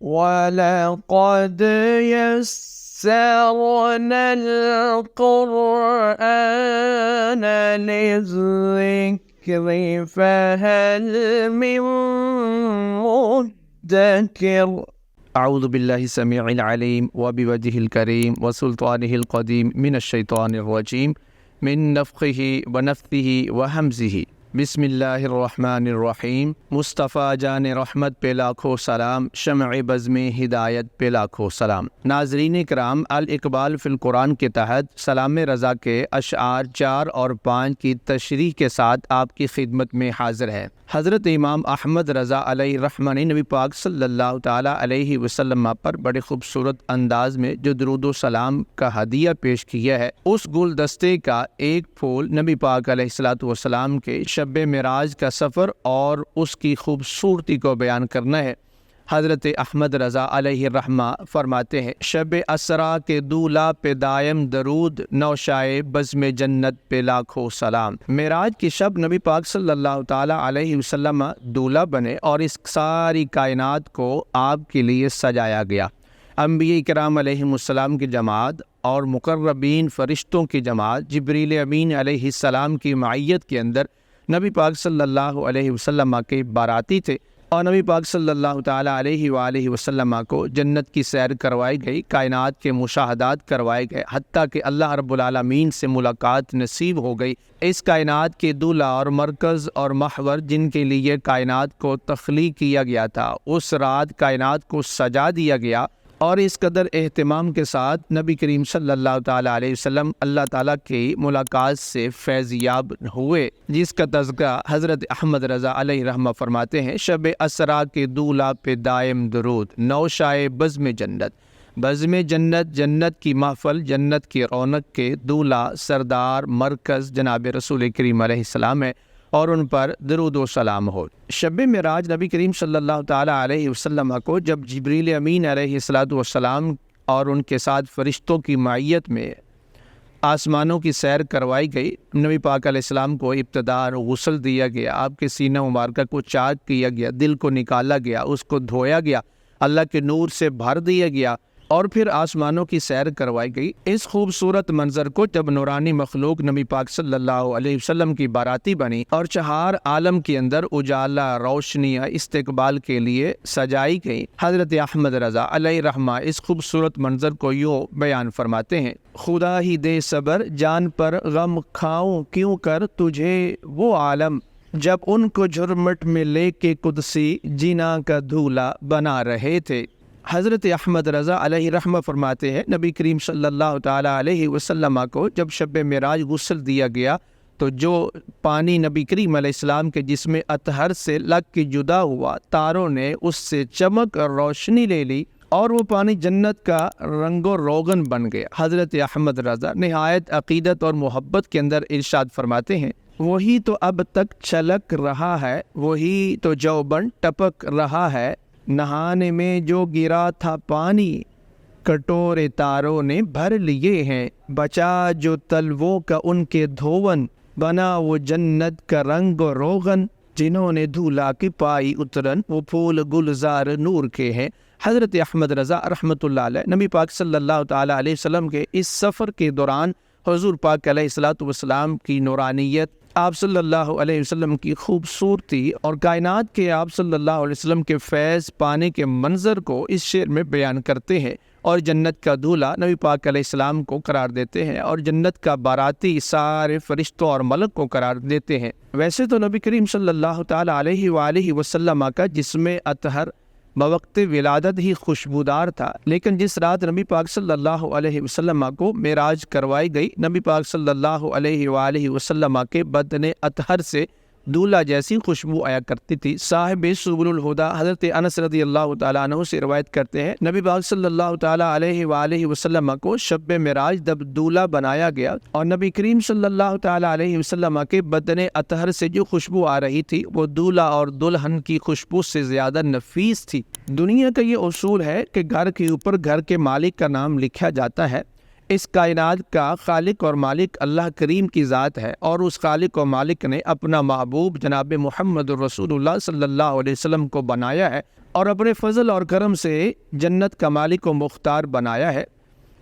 وَلَقَدْ يَسَّرْنَا الْقُرْآنَ لِلذِّكْرِ فَهَلْ مِن مُّدَّكِرٍ اعوذ باللہ السمیع العلیم وبوجہہ الکریم وسلطانہ القدیم من الشیطان الرجیم من نفخہ ونفثہ وہمزہ بسم اللہ الرحمن الرحیم۔ مصطفیٰ جان رحمت پہ لاکھوں سلام، شمع بزم ہدایت پہ لاکھوں سلام۔ ناظرین کرام، الاقبال فی القرآن کے تحت سلام رضا کے اشعار 4 اور 5 کی تشریح کے ساتھ آپ کی خدمت میں حاضر ہے۔ حضرت امام احمد رضا علیہ الرحمہ نے نبی پاک صلی اللہ تعالیٰ علیہ وسلم پر بڑے خوبصورت انداز میں جو درود و سلام کا ہدیہ پیش کیا ہے، اس گلدستے کا ایک پھول نبی پاک علیہ الصلوۃ والسلام کے شب معراج کا سفر اور اس کی خوبصورتی کو بیان کرنا ہے۔ حضرت احمد رضا علیہ الرحمہ فرماتے ہیں، شب اسرا کے دولہ پہ دائم درود، نوشائے بزم جنت پہ لاکھوں سلام۔ معراج کی شب نبی پاک صلی اللہ تعالیٰ علیہ وسلم دولہ بنے اور اس ساری کائنات کو آپ کے لیے سجایا گیا۔ انبیاء کرام علیہم السلام کی جماعت اور مقربین فرشتوں کی جماعت جبریل امین علیہ السلام کی معیت کے اندر نبی پاک صلی اللہ علیہ وسلم کے باراتی تھے، اور نبی پاک صلی اللہ تعالیٰ علیہ وآلہ وسلم کو جنت کی سیر کروائی گئی، کائنات کے مشاہدات کروائے گئے، حتیٰ کہ اللہ رب العالمین سے ملاقات نصیب ہو گئی۔ اس کائنات کے دولہ اور مرکز اور محور جن کے لیے کائنات کو تخلیق کیا گیا تھا، اس رات کائنات کو سجا دیا گیا، اور اس قدر اہتمام کے ساتھ نبی کریم صلی اللہ تعالیٰ علیہ وسلم اللہ تعالیٰ کی ملاقات سے فیض یاب ہوئے، جس کا تذکرہ حضرت احمد رضا علیہ رحمہ فرماتے ہیں، شب اسرا کے دولہ پہ دائم درود، نوشائے بزم جنت۔ بزم جنت، جنت کی محفل، جنت کی رونق کے دولہ سردار مرکز جناب رسول کریم علیہ السلام ہے، اور ان پر درود و سلام ہو۔ شب معراج نبی کریم صلی اللہ تعالیٰ علیہ وسلم کو جب جبریل امین علیہ السلام اور ان کے ساتھ فرشتوں کی معیت میں آسمانوں کی سیر کروائی گئی، نبی پاک علیہ السلام کو ابتداء غسل دیا گیا، آپ کے سینہ مبارکہ کو چاک کیا گیا، دل کو نکالا گیا، اس کو دھویا گیا، اللہ کے نور سے بھر دیا گیا، اور پھر آسمانوں کی سیر کروائی گئی۔ اس خوبصورت منظر کو جب نورانی مخلوق نبی پاک صلی اللہ علیہ وسلم کی باراتی بنی اور چہار عالم کے اندر اجالا روشنیاں استقبال کے لیے سجائی گئی، حضرت احمد رضا علیہ رحمہ اس خوبصورت منظر کو یوں بیان فرماتے ہیں، خدا ہی دے صبر جان پر غم کھاؤں کیوں کر تجھے وہ عالم، جب ان کو جھرمٹ میں لے کے قدسی جینا کا دھولا بنا رہے تھے۔ حضرت احمد رضا علیہ رحمہ فرماتے ہیں، نبی کریم صلی اللہ تعالیٰ علیہ وسلم کو جب شب معراج غسل دیا گیا تو جو پانی نبی کریم علیہ السلام کے جسم اطہر سے لگ کے جدا ہوا، تاروں نے اس سے چمک اور روشنی لے لی، اور وہ پانی جنت کا رنگ و روغن بن گیا۔ حضرت احمد رضا نہایت عقیدت اور محبت کے اندر ارشاد فرماتے ہیں، وہی تو اب تک چھلک رہا ہے، وہی تو جوبن ٹپک رہا ہے، نہانے میں جو گرا تھا پانی کٹورے تاروں نے بھر لیے ہیں، بچا جو تلووں کا ان کے دھون، بنا وہ جنت کا رنگ و روغن، جنہوں نے دھولا کی پائی اترن، وہ پھول گلزار نور کے ہیں۔ حضرت احمد رضا رحمۃ اللہ علیہ نبی پاک صلی اللہ تعالیٰ علیہ وسلم کے اس سفر کے دوران حضور پاک علیہ الصلوۃ والسلام کی نورانیت، آپ صلی اللہ علیہ وسلم کی خوبصورتی اور کائنات کے آپ صلی اللہ علیہ وسلم کے فیض پانے کے منظر کو اس شعر میں بیان کرتے ہیں، اور جنت کا دولہ نبی پاک علیہ السلام کو قرار دیتے ہیں، اور جنت کا باراتی سارے فرشتوں اور ملک کو قرار دیتے ہیں۔ ویسے تو نبی کریم صلی اللہ تعالیٰ علیہ وآلہ وسلم کا جسم اطہر بوقت ولادت ہی خوشبودار تھا، لیکن جس رات نبی پاک صلی اللہ علیہ وسلم کو معراج کروائی گئی، نبی پاک صلی اللہ علیہ وآلہ وسلم کے بدن اطہر سے دولہ جیسی خوشبو آیا کرتی تھی۔ صاحب سبل الہدا حضرت انس رضی اللہ تعالیٰ عنہ سے روایت کرتے ہیں، نبی پاک صلی اللہ تعالیٰ علیہ وآلہ وسلم کو شب معراج جب دولہ بنایا گیا، اور نبی کریم صلی اللہ تعالیٰ علیہ وسلم کے بدن اطہر سے جو خوشبو آ رہی تھی وہ دولہ اور دلہن کی خوشبو سے زیادہ نفیس تھی۔ دنیا کا یہ اصول ہے کہ گھر کے اوپر گھر کے مالک کا نام لکھا جاتا ہے۔ اس کائنات کا خالق اور مالک اللہ کریم کی ذات ہے، اور اس خالق و مالک نے اپنا محبوب جناب محمد رسول اللہ صلی اللہ علیہ وسلم کو بنایا ہے، اور اپنے فضل اور کرم سے جنت کا مالک و مختار بنایا ہے۔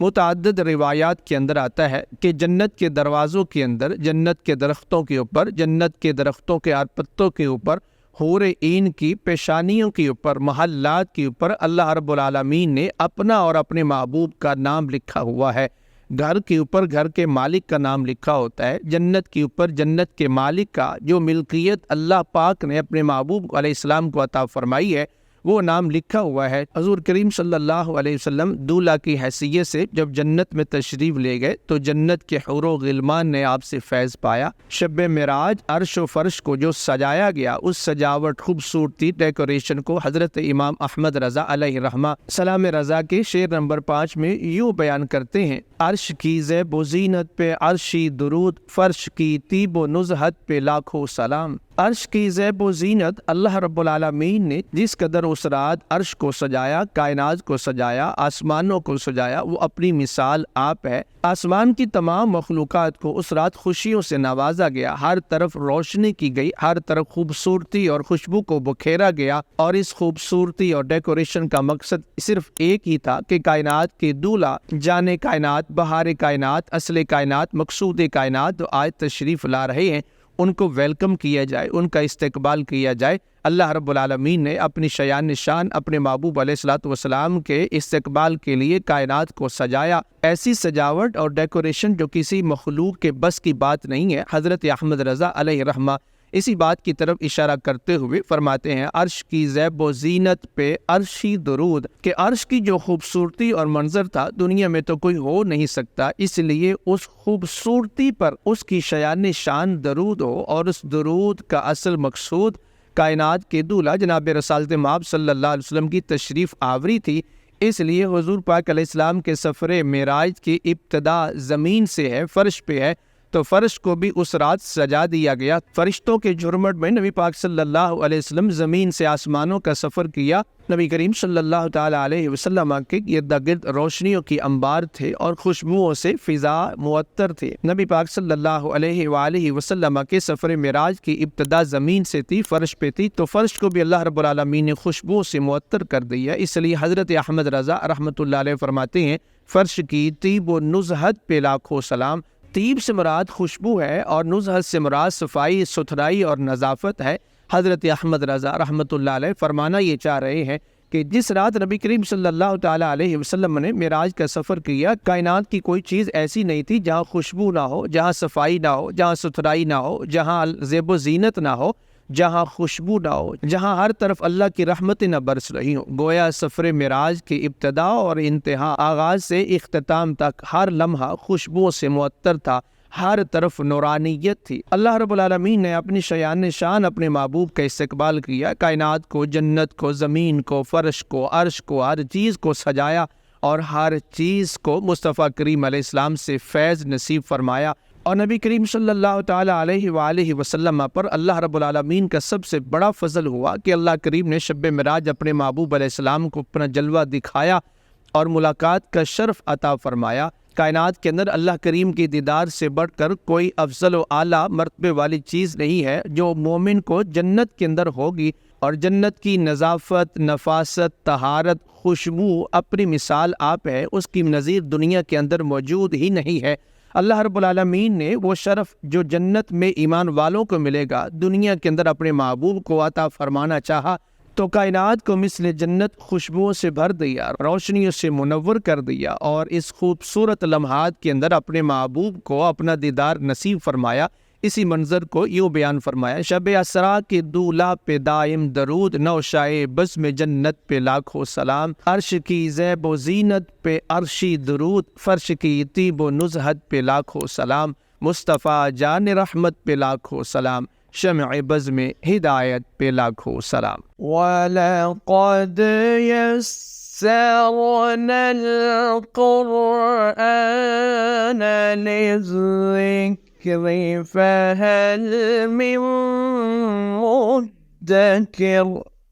متعدد روایات کے اندر آتا ہے کہ جنت کے دروازوں کے اندر، جنت کے درختوں کے اوپر، جنت کے درختوں کے پتوں کے اوپر، حور عین کی پیشانیوں کے اوپر، محلات کے اوپر اللہ رب العالمین نے اپنا اور اپنے محبوب کا نام لکھا ہوا ہے۔ گھر کے اوپر گھر کے مالک کا نام لکھا ہوتا ہے، جنت کے اوپر جنت کے مالک کا جو ملکیت اللہ پاک نے اپنے محبوب علیہ السلام کو عطا فرمائی ہے وہ نام لکھا ہوا ہے۔ حضور کریم صلی اللہ علیہ وسلم دولہا کی حیثیت سے جب جنت میں تشریف لے گئے تو جنت کے حور و غلمان نے آپ سے فیض پایا۔ شب معراج عرش و فرش کو جو سجایا گیا، اس سجاوٹ، خوبصورتی، ڈیکوریشن کو حضرت امام احمد رضا علیہ رحمہ سلام رضا کے شعر نمبر 5 میں یوں بیان کرتے ہیں: عرش کی زیب و زینت پہ عرشی درود، فرش کی طیب و نزہت پہ لاکھوں سلام۔ عرش کی زیب و زینت، اللہ رب العالمین نے جس قدر اس رات عرش کو سجایا، کائنات کو سجایا، آسمانوں کو سجایا، وہ اپنی مثال آپ ہے۔ آسمان کی تمام مخلوقات کو اس رات خوشیوں سے نوازا گیا، ہر طرف روشنی کی گئی، ہر طرف خوبصورتی اور خوشبو کو بکھیرا گیا، اور اس خوبصورتی اور ڈیکوریشن کا مقصد صرف ایک ہی تھا کہ کائنات کے دولہا، جان کائنات، بہار کائنات، اصل کائنات، مقصود کائنات جو آج تشریف لا رہے ہیں، ان کو ویلکم کیا جائے، ان کا استقبال کیا جائے۔ اللہ رب العالمین نے اپنی شایان نشان اپنے محبوب علیہ الصلوۃ والسلام کے استقبال کے لیے کائنات کو سجایا۔ ایسی سجاوٹ اور ڈیکوریشن جو کسی مخلوق کے بس کی بات نہیں ہے۔ حضرت احمد رضا علیہ رحمہ اسی بات کی طرف اشارہ کرتے ہوئے فرماتے ہیں: عرش کی زیب و زینت پہ عرشی درود، کہ عرش کی جو خوبصورتی اور منظر تھا دنیا میں تو کوئی ہو نہیں سکتا، اس لیے اس خوبصورتی پر اس کی شایان شان درود ہو، اور اس درود کا اصل مقصود کائنات کے دولہا جناب رسالت مآب صلی اللہ علیہ وسلم کی تشریف آوری تھی۔ اس لیے حضور پاک علیہ السلام کے سفر معراج کی ابتدا زمین سے ہے، فرش پہ ہے، تو فرش کو بھی اس رات سجا دیا گیا۔ فرشتوں کے جھرمٹ میں نبی پاک صلی اللہ علیہ وسلم زمین سے آسمانوں کا سفر کیا۔ نبی کریم صلی اللہ تعالی علیہ وسلم کے گرد گرد روشنیوں کی انبار تھے اور خوشبوؤں سے فضا معطر تھے۔ نبی پاک صلی اللہ علیہ وآلہ وسلم کے سفر معراج کی ابتدا زمین سے تھی، فرش پہ تھی، تو فرش کو بھی اللہ رب العالمین نے خوشبوؤں سے معطر کر دیا۔ اس لیے حضرت احمد رضا رحمۃ اللہ علیہ فرماتے ہیں: فرش کی طیب و نزہت پہ لاکھوں سلام۔ طیب سے مراد خوشبو ہے اور نزہت سے مراد صفائی، ستھرائی اور نظافت ہے۔ حضرت احمد رضا رحمۃ اللہ علیہ فرمانا یہ چاہ رہے ہیں کہ جس رات نبی کریم صلی اللہ تعالی علیہ وسلم نے معراج کا سفر کیا، کائنات کی کوئی چیز ایسی نہیں تھی جہاں خوشبو نہ ہو، جہاں صفائی نہ ہو، جہاں ستھرائی نہ ہو، جہاں زیب و زینت نہ ہو، جہاں خوشبو نہ ہو، جہاں ہر طرف اللہ کی رحمتیں نہ برس رہی ہوں۔ گویا سفر معراج کی ابتدا اور انتہا، آغاز سے اختتام تک ہر لمحہ خوشبو سے معطر تھا، ہر طرف نورانیت تھی۔ اللہ رب العالمین نے اپنی شایان شان اپنے محبوب کا استقبال کیا، کائنات کو، جنت کو، زمین کو، فرش کو، عرش کو، ہر چیز کو سجایا اور ہر چیز کو مصطفیٰ کریم علیہ السلام سے فیض نصیب فرمایا۔ اور نبی کریم صلی اللہ تعالی علیہ وآلہ وسلم پر اللہ رب العالمین کا سب سے بڑا فضل ہوا کہ اللہ کریم نے شب معراج اپنے محبوب علیہ السلام کو اپنا جلوہ دکھایا اور ملاقات کا شرف عطا فرمایا۔ کائنات کے اندر اللہ کریم کی دیدار سے بڑھ کر کوئی افضل و اعلیٰ مرتبے والی چیز نہیں ہے جو مومن کو جنت کے اندر ہوگی، اور جنت کی نظافت، نفاست، طہارت، خوشبو اپنی مثال آپ ہے، اس کی نظیر دنیا کے اندر موجود ہی نہیں ہے۔ اللہ رب العالمین نے وہ شرف جو جنت میں ایمان والوں کو ملے گا دنیا کے اندر اپنے محبوب کو عطا فرمانا چاہا، تو کائنات کو مثل جنت خوشبوؤں سے بھر دیا، روشنیوں سے منور کر دیا، اور اس خوبصورت لمحات کے اندر اپنے محبوب کو اپنا دیدار نصیب فرمایا۔ اسی منظر کو یوں بیان فرمایا: شب اسرا کے دولہا پہ دائم درود، نوشائے بزم جنت پہ لاکھوں سلام۔ عرش کی زیب و زینت پہ عرشی درود، فرش کی طیب و نزہت پہ لاکھوں سلام۔ مصطفیٰ جان رحمت پہ لاکھوں سلام، شمع بزم ہدایت پہ لاکھوں سلام۔ وَلَقَدْ يَسَّرْنَا الْقُرْآنَ لِلذِّكْرِ فَهَلْ مِن مُّدَّكِرٍ